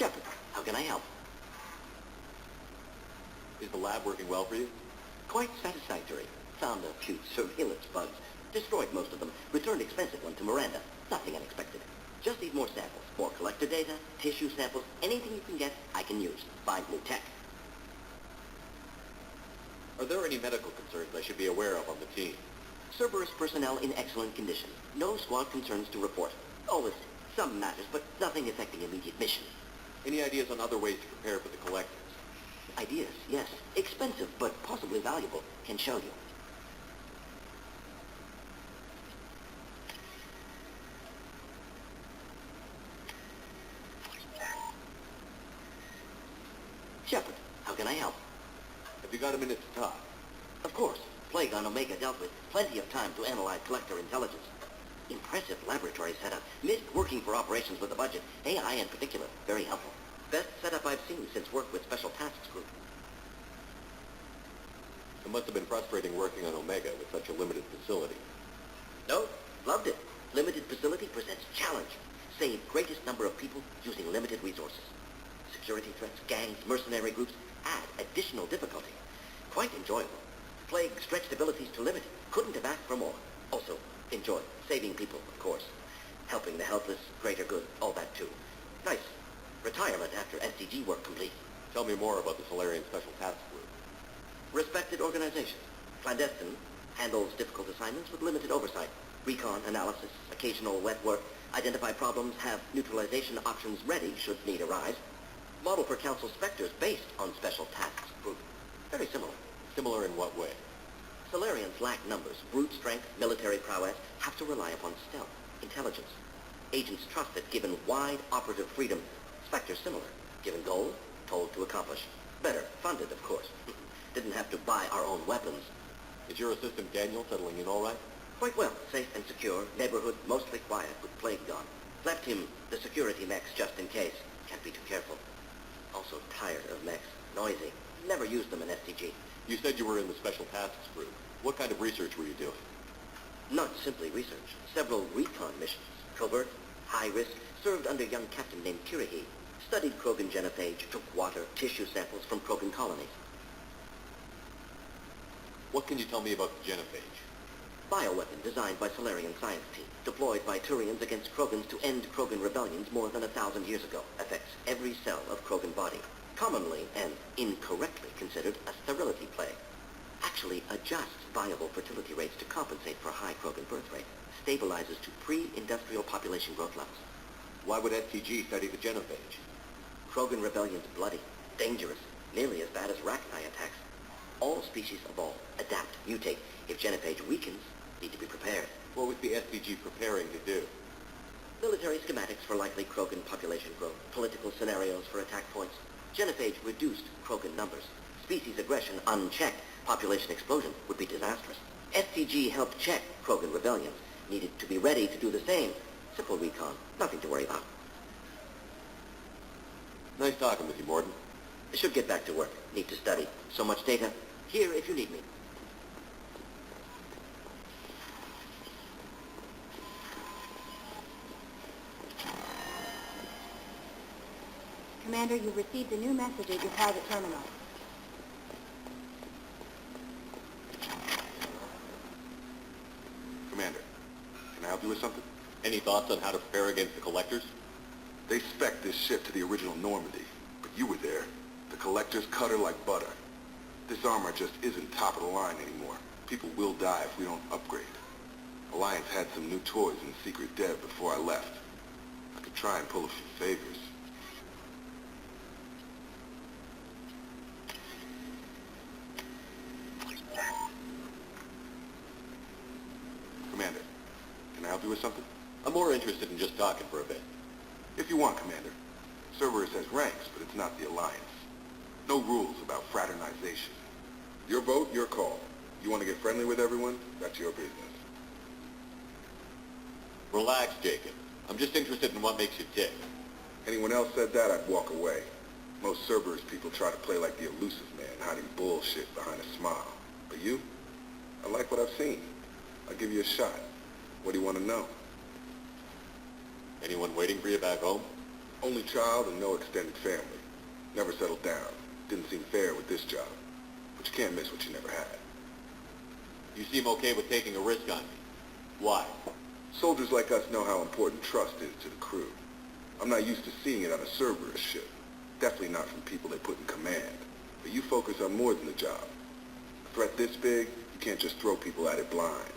Shepard, how can I help? Is the lab working well for you? Quite satisfactory. Found a few surveillance bugs. Destroyed most of them. Returned expensive one to Miranda. Nothing unexpected. Just need more samples. More collector data, tissue samples, anything you can get, I can use. Find new tech. Are there any medical concerns I should be aware of on the team? Cerberus personnel in excellent condition. No squad concerns to report. Always some matters, but nothing affecting immediate mission. Any ideas on other ways to prepare for the collectors? Ideas, yes. Expensive, but possibly valuable. Can show you. Shepard, how can I help? Have you got a minute to talk? Of course. Plague on Omega dealt with. Plenty of time to analyze collector intelligence. Impressive laboratory setup. Missed working for operations with a budget. AI in particular. Very helpful. Best setup I've seen since work with Special Tasks Group. It must have been frustrating working on Omega with such a limited facility. No, loved it. Limited facility presents challenge. Save greatest number of people using limited resources. Security threats, gangs, mercenary groups add additional difficulty. Quite enjoyable. Plague stretched abilities to limit. Couldn't have asked for more. Also, enjoy. Saving people, of course. Helping the helpless, greater good, all that too. Nice. Retirement after SDG work complete. Tell me more about the Solarian Special Task Group. Respected organization. Clandestine. Handles difficult assignments with limited oversight. Recon, analysis, occasional wet work. Identify problems, have neutralization options ready should need arise. Model for Council Spectres based on Special Tasks Group. Very similar. Similar in what way? Solarians lack numbers, brute strength, military prowess, have to rely upon stealth, intelligence. Agents trust that given wide operative freedom. Spectres similar. Given goal, told to accomplish. Better, funded, of course. Didn't have to buy our own weapons. Is your assistant Daniel settling in all right? Quite well. Safe and secure. Neighborhood mostly quiet with plague gone. Left him the security mechs just in case. Can't be too careful. Also tired of mechs. Noisy. Never used them in STG. You said you were in the Special Tasks Group. What kind of research were you doing? Not simply research. Several recon missions. Covert, high risk, served under a young captain named Kirihi. Studied Krogan genophage, took water, tissue samples from Krogan colonies. What can you tell me about the genophage? Bioweapon designed by Solarian science team. Deployed by Turians against Krogans to end Krogan rebellions more than 1,000 years ago. Affects every cell of Krogan body. Commonly and incorrectly considered a sterility plague. Actually adjusts viable fertility rates to compensate for high Krogan birth rate. Stabilizes to pre-industrial population growth levels. Why would STG study the genophage? Krogan rebellion's bloody, dangerous, nearly as bad as Rachni attacks. All species evolve, adapt, mutate. If genophage weakens, need to be prepared. What was the STG preparing to do? Military schematics for likely Krogan population growth. Political scenarios for attack points. Genophage reduced Krogan numbers. Species aggression unchecked. Population explosion would be disastrous. STG helped check Krogan rebellions. Needed to be ready to do the same. Simple recon. Nothing to worry about. Nice talking with you, Morden. I should get back to work. Need to study. So much data. Here if you need me. Commander, you've received a new message at your private terminal. Commander, can I help you with something? Any thoughts on how to prepare against the collectors? They spec'd this ship to the original Normandy, but you were there. The collectors cut her like butter. This armor just isn't top of the line anymore. People will die if we don't upgrade. Alliance had some new toys in secret dev before I left. I could try and pull a few favors. Commander, can I help you with something? I'm more interested in just talking for a bit. If you want, Commander. Cerberus has ranks, but it's not the Alliance. No rules about fraternization. Your vote, your call. You want to get friendly with everyone? That's your business. Relax, Jacob. I'm just interested in what makes you tick. Anyone else said that, I'd walk away. Most Cerberus people try to play like the elusive man, hiding bullshit behind a smile. But you? I like what I've seen. I'll give you a shot. What do you want to know? Anyone waiting for you back home? Only child and no extended family. Never settled down. Didn't seem fair with this job. But you can't miss what you never had. You seem okay with taking a risk on me. Why? Soldiers like us know how important trust is to the crew. I'm not used to seeing it on a Cerberus ship. Definitely not from people they put in command. But you focus on more than the job. A threat this big, you can't just throw people at it blind.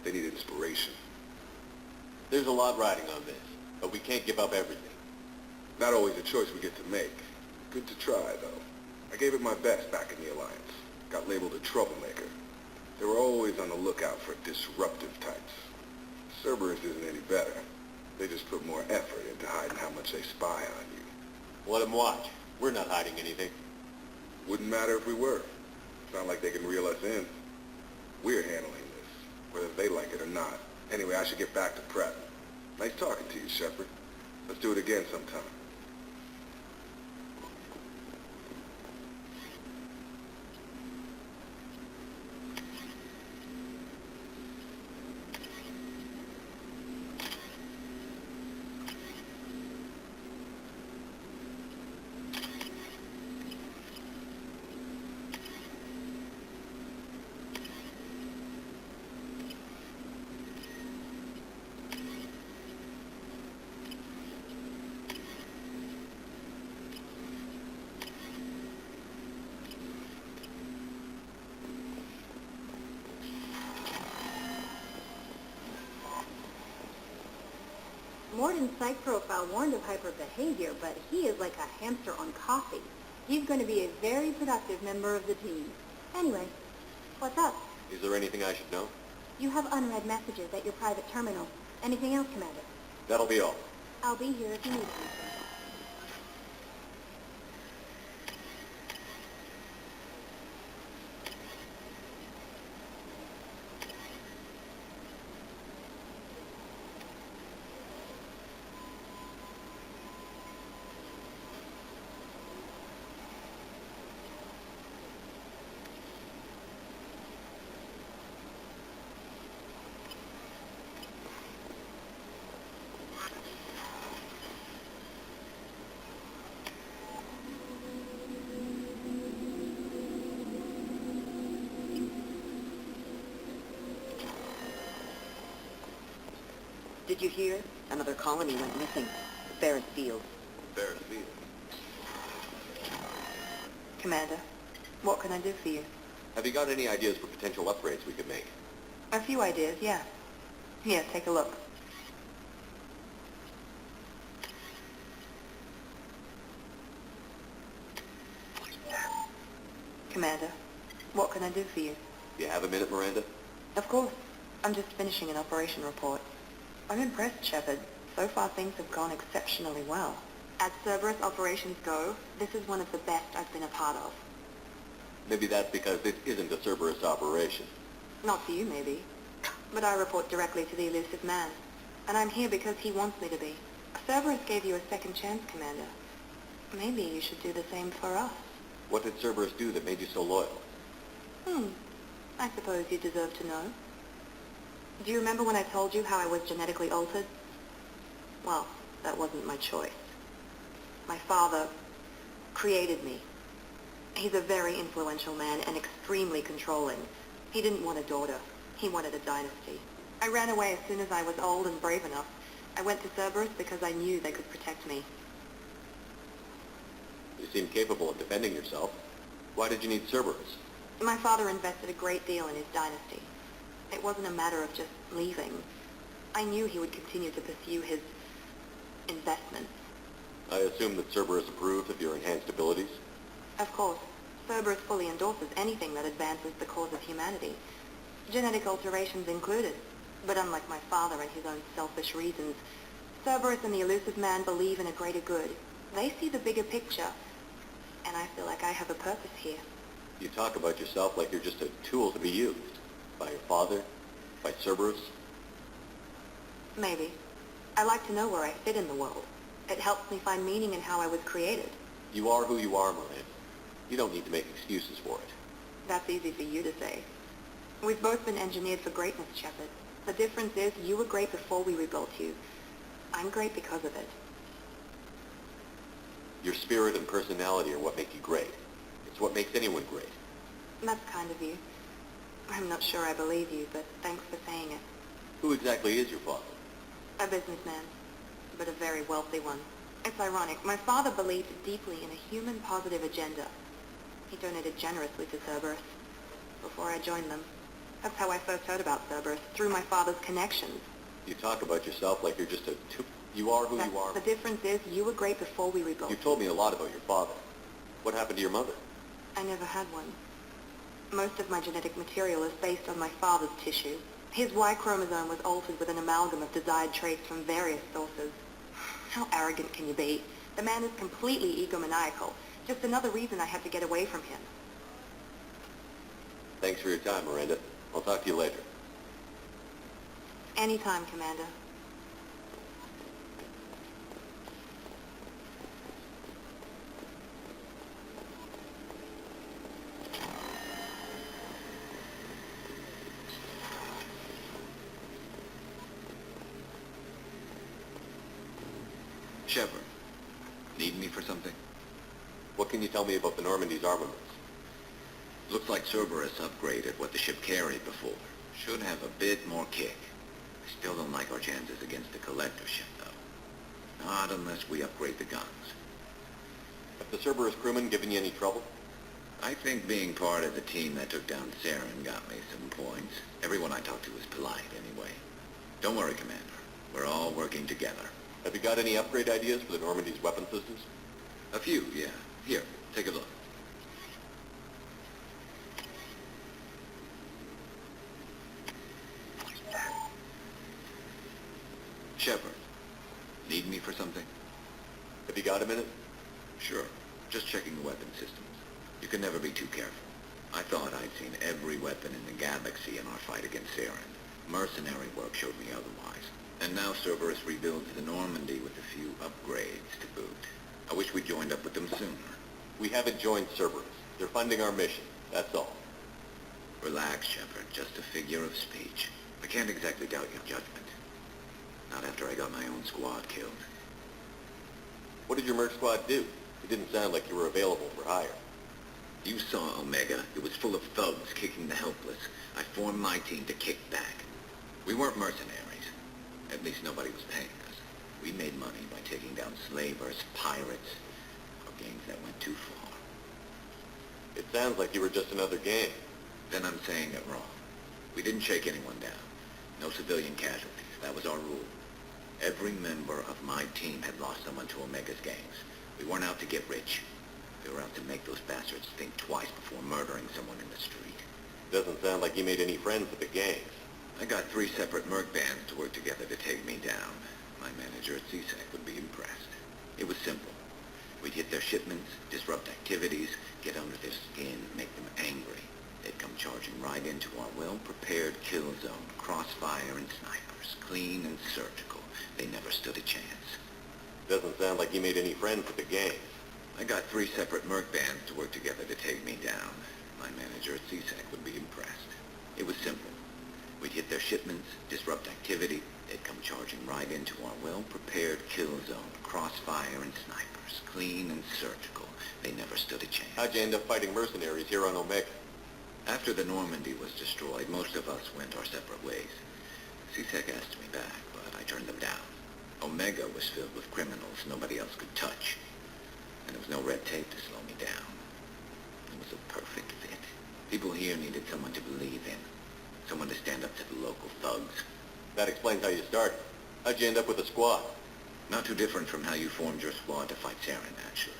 They need inspiration. There's a lot riding on this, but we can't give up everything. Not always a choice we get to make. Good to try, though. I gave it my best back in the Alliance. Got labeled a troublemaker. They were always on the lookout for disruptive types. Cerberus isn't any better. They just put more effort into hiding how much they spy on you. Let them watch. We're not hiding anything. Wouldn't matter if we were. It's not like they can reel us in. We're handling this, whether they like it or not. Anyway, I should get back to prep. Nice talking to you, Shepard. Let's do it again sometime. Morden's psych profile warned of hyperbehavior, but he is like a hamster on coffee. He's going to be a very productive member of the team. Anyway, what's up? Is there anything I should know? You have unread messages at your private terminal. Anything else, Commander? That'll be all. I'll be here if you need anything. Did you hear? Another colony went missing. Ferris Field. Ferris Field. Commander, what can I do for you? Have you got any ideas for potential upgrades we could make? A few ideas, yeah. Here, take a look. Commander, what can I do for you? You have a minute, Miranda? Of course. I'm just finishing an operation report. I'm impressed, Shepard. So far things have gone exceptionally well. As Cerberus operations go, this is one of the best I've been a part of. Maybe that's because this isn't a Cerberus operation. Not to you, maybe. But I report directly to the elusive man. And I'm here because he wants me to be. Cerberus gave you a second chance, Commander. Maybe you should do the same for us. What did Cerberus do that made you so loyal? I suppose you deserve to know. Do you remember when I told you how I was genetically altered? Well, that wasn't my choice. My father created me. He's a very influential man and extremely controlling. He didn't want a daughter. He wanted a dynasty. I ran away as soon as I was old and brave enough. I went to Cerberus because I knew they could protect me. You seem capable of defending yourself. Why did you need Cerberus? My father invested a great deal in his dynasty. It wasn't a matter of just leaving. I knew he would continue to pursue his investments. I assume that Cerberus approved of your enhanced abilities? Of course, Cerberus fully endorses anything that advances the cause of humanity, genetic alterations included. But unlike my father and his own selfish reasons, Cerberus and the elusive man believe in a greater good. They see the bigger picture, and I feel like I have a purpose here. You talk about yourself like you're just a tool to be used. By your father? By Cerberus? Maybe. I like to know where I fit in the world. It helps me find meaning in how I was created. You are who you are, Miranda. You don't need to make excuses for it. That's easy for you to say. We've both been engineered for greatness, Shepard. The difference is you were great before we rebuilt you. I'm great because of it. Your spirit and personality are what make you great. It's what makes anyone great. That's kind of you. I'm not sure I believe you, but thanks for saying it. Who exactly is your father? A businessman, but a very wealthy one. It's ironic. My father believed deeply in a human positive agenda. He donated generously to Cerberus before I joined them. That's how I first heard about Cerberus, through my father's connections. You talk about yourself like you're just you are who you are. The difference is you were great before we rebuilt. You told me a lot about your father. What happened to your mother? I never had one. Most of my genetic material is based on my father's tissue. His Y chromosome was altered with an amalgam of desired traits from various sources. How arrogant can you be? The man is completely egomaniacal. Just another reason I had to get away from him. Thanks for your time, Miranda. I'll talk to you later. Anytime, Commander. Shepard, need me for something? What can you tell me about the Normandy's armaments? Looks like Cerberus upgraded what the ship carried before. Should have a bit more kick. I still don't like our chances against the collector ship, though. Not unless we upgrade the guns. Have the Cerberus crewmen given you any trouble? I think being part of the team that took down Saren got me some points. Everyone I talked to was polite, anyway. Don't worry, Commander. We're all working together. Have you got any upgrade ideas for the Normandy's weapon systems? A few, yeah. Here, take a look. Shepard, need me for something? Have you got a minute? Sure. Just checking the weapon systems. You can never be too careful. I thought I'd seen every weapon in the galaxy in our fight against Saren. Mercenary work showed me otherwise. And now Cerberus rebuilds the Normandy with a few upgrades to boot. I wish we joined up with them sooner. We haven't joined Cerberus. They're funding our mission. That's all. Relax, Shepard. Just a figure of speech. I can't exactly doubt your judgment. Not after I got my own squad killed. What did your merc squad do? It didn't sound like you were available for hire. You saw Omega. It was full of thugs kicking the helpless. I formed my team to kick back. We weren't mercenaries. At least nobody was paying us. We made money by taking down slavers, pirates, or gangs that went too far. It sounds like you were just another gang. Then I'm saying it wrong. We didn't shake anyone down. No civilian casualties. That was our rule. Every member of my team had lost someone to Omega's gangs. We weren't out to get rich. We were out to make those bastards think twice before murdering someone in the street. Doesn't sound like you made any friends with the gangs. I got 3 separate merc bands to work together to take me down. My manager at CSEC would be impressed. It was simple. We'd hit their shipments, disrupt activities, get under their skin, make them angry. They'd come charging right into our well-prepared kill zone, crossfire and snipers, clean and surgical. They never stood a chance. Doesn't sound like you made any friends with the gangs. I got 3 separate merc bands to work together to take me down. My manager at CSEC would be impressed. It was simple. We'd hit their shipments, disrupt activity. They'd come charging right into our well-prepared kill zone, crossfire and snipers, clean and surgical. They never stood a chance. How'd you end up fighting mercenaries here on Omega? After the Normandy was destroyed, most of us went our separate ways. CSEC asked me back, but I turned them down. Omega was filled with criminals nobody else could touch. And there was no red tape to slow me down. It was a perfect fit. People here needed someone to believe in. Someone to stand up to the local thugs. That explains how you started. How'd you end up with a squad? Not too different from how you formed your squad to fight Saren, actually.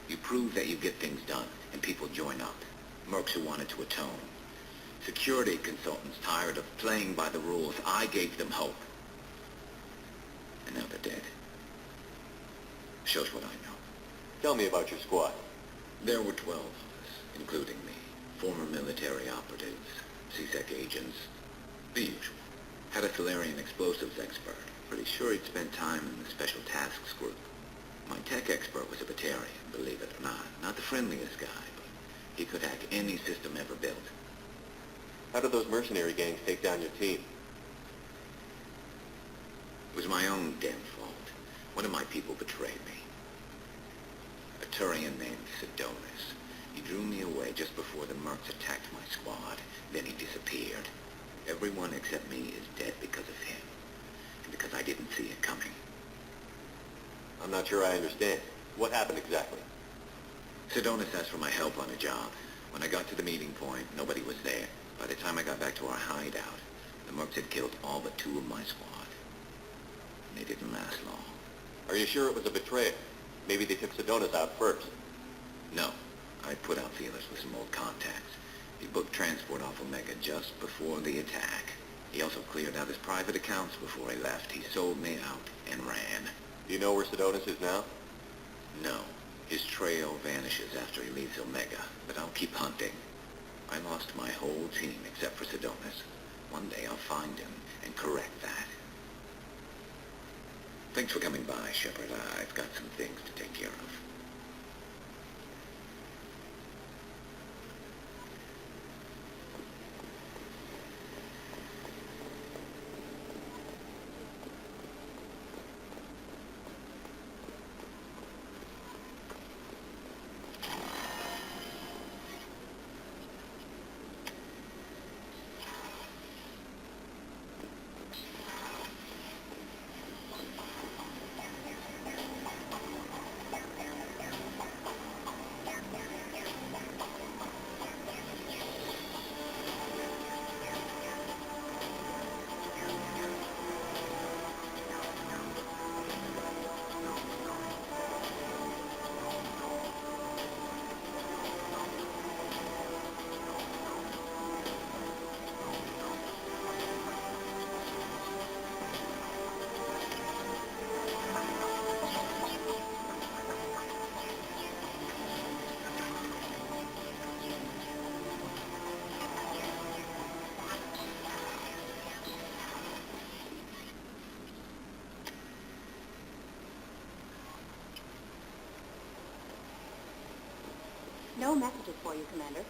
You prove that you get things done, and people join up. Mercs who wanted to atone. Security consultants tired of playing by the rules. I gave them hope. And now they're dead. Shows what I know. Tell me about your squad. There were 12 of us, including me. Former military operatives, CSEC agents, the usual. Had a Solarian explosives expert. Pretty sure he'd spent time in the Special Tasks Group. My tech expert was a Batarian, believe it or not. Not the friendliest guy, but he could hack any system ever built. How did those mercenary gangs take down your team? It was my own damn fault. One of my people betrayed me. Centurion named Sidonis. He drew me away just before the mercs attacked my squad. Then he disappeared. Everyone except me is dead because of him. And because I didn't see it coming. I'm not sure I understand. What happened exactly? Sidonis asked for my help on a job. When I got to the meeting point, nobody was there. By the time I got back to our hideout, the mercs had killed all but 2 of my squad. And they didn't last long. Are you sure it was a betrayal? Maybe they took Sidonis out first. No. I put out feelers with some old contacts. He booked transport off Omega just before the attack. He also cleared out his private accounts before he left. He sold me out and ran. Do you know where Sidonis is now? No. His trail vanishes after he leaves Omega, but I'll keep hunting. I lost my whole team except for Sidonis. One day I'll find him and correct that. Thanks for coming by, Shepard. I've got some things to take care of. No messages for you, Commander.